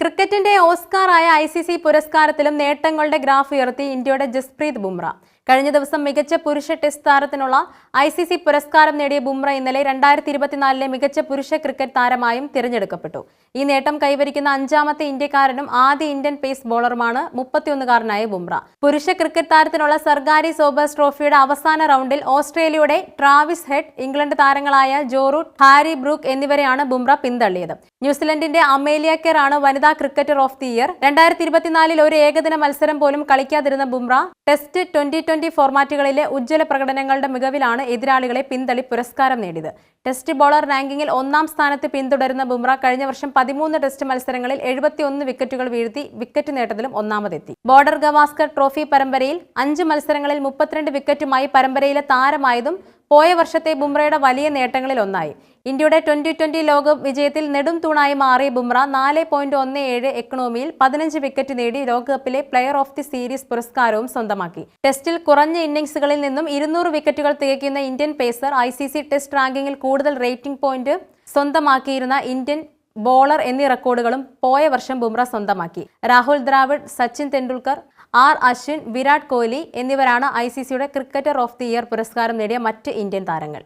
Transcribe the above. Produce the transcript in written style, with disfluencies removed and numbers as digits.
ക്രിക്കറ്റിന്റെ ഓസ്കാറായ ICC പുരസ്കാരത്തിലും നേട്ടങ്ങളുടെ graph ഉയർത്തി ഇന്ത്യയുടെ ജസ്പ്രീത് ബുംറ. കഴിഞ്ഞ ദിവസം മികച്ച പുരുഷ ടെസ്റ്റ് താരത്തിനുള്ള ICC പുരസ്കാരം നേടിയ ബുംറ ഇന്നലെ 2024 മികച്ച പുരുഷ ക്രിക്കറ്റ് താരമായും തിരഞ്ഞെടുക്കപ്പെട്ടു. ഈ നേട്ടം കൈവരിക്കുന്ന അഞ്ചാമത്തെ ഇന്ത്യക്കാരനും ആദ്യ ഇന്ത്യൻ പേസ് ബോളറുമാണ് 31കാരനായ ബുംറ. പുരുഷ ക്രിക്കറ്റ് താരത്തിനുള്ള സർഗാരി സോബേഴ്സ് ട്രോഫിയുടെ അവസാന റൗണ്ടിൽ ഓസ്ട്രേലിയയുടെ ട്രാവിസ് ഹെഡ്, ഇംഗ്ലണ്ട് താരങ്ങളായ ജോ റൂട്ട്, ഹാരി ബ്രൂക്ക് എന്നിവരെയാണ് ബുംറ പിന്തള്ളിയത്. ന്യൂസിലൻഡിന്റെ അമേലിയ കെർ ആണ് വനിതാ ക്രിക്കറ്റർ ഓഫ് ദി ഇയർ. 2024 ഒരു ഏകദിന മത്സരം പോലും കളിക്കാതിരുന്ന ബുംറ ടെസ്റ്റ്, 2020 ഫോർമാറ്റുകളിലെ ഉജ്ജ്വല പ്രകടനങ്ങളുടെ മികവിലാണ് എതിരാളികളെ പിന്തള്ളി പുരസ്കാരം നേടിയത്. ടെസ്റ്റ് ബോളർ റാങ്കിങ്ങിൽ 1-ാം സ്ഥാനത്ത് പിന്തുടരുന്ന ബുംറ കഴിഞ്ഞ വർഷം 13 ടെസ്റ്റ് മത്സരങ്ങളിൽ 71 വിക്കറ്റുകൾ വീഴ്ത്തി വിക്കറ്റ് നേട്ടത്തിലും ഒന്നാമതെത്തി. ബോർഡർ ഗവാസ്കർ ട്രോഫി പരമ്പരയിൽ 5 മത്സരങ്ങളിൽ 32 വിക്കറ്റുമായി പരമ്പരയിലെ താരമായതും പോയ വർഷത്തെ ബുംറയുടെ വലിയ നേട്ടങ്ങളിൽ ഒന്നായി. ഇന്ത്യയുടെ 2020 ലോകകപ്പ് വിജയത്തിൽ നെടും തൂണായി മാറിയ ബുംറ 4.17 എക്കണോമിയിൽ 15 വിക്കറ്റ് നേടി ലോകകപ്പിലെ പ്ലെയർ ഓഫ് ദി സീരീസ് പുരസ്കാരവും സ്വന്തമാക്കി. ടെസ്റ്റിൽ കുറഞ്ഞ ഇന്നിംഗ്സുകളിൽ നിന്നും 200 വിക്കറ്റുകൾ തികയ്ക്കുന്ന ഇന്ത്യൻ പേസർ, ICC ടെസ്റ്റ് റാങ്കിങ്ങിൽ കൂടുതൽ റേറ്റിംഗ് പോയിന്റ് സ്വന്തമാക്കിയിരുന്ന ഇന്ത്യൻ ബോളർ എന്നീ റെക്കോർഡുകളും പോയ വർഷം ബുംറ സ്വന്തമാക്കി. രാഹുൽ ദ്രാവിഡ്, സച്ചിൻ തെണ്ടുൽക്കർ, R. അശ്വിൻ, വിരാട് കോഹ്ലി എന്നിവരാണ് ICCയുടെ ക്രിക്കറ്റർ ഓഫ് ദി ഇയർ പുരസ്കാരം നേടിയ മറ്റ് ഇന്ത്യൻ താരങ്ങൾ.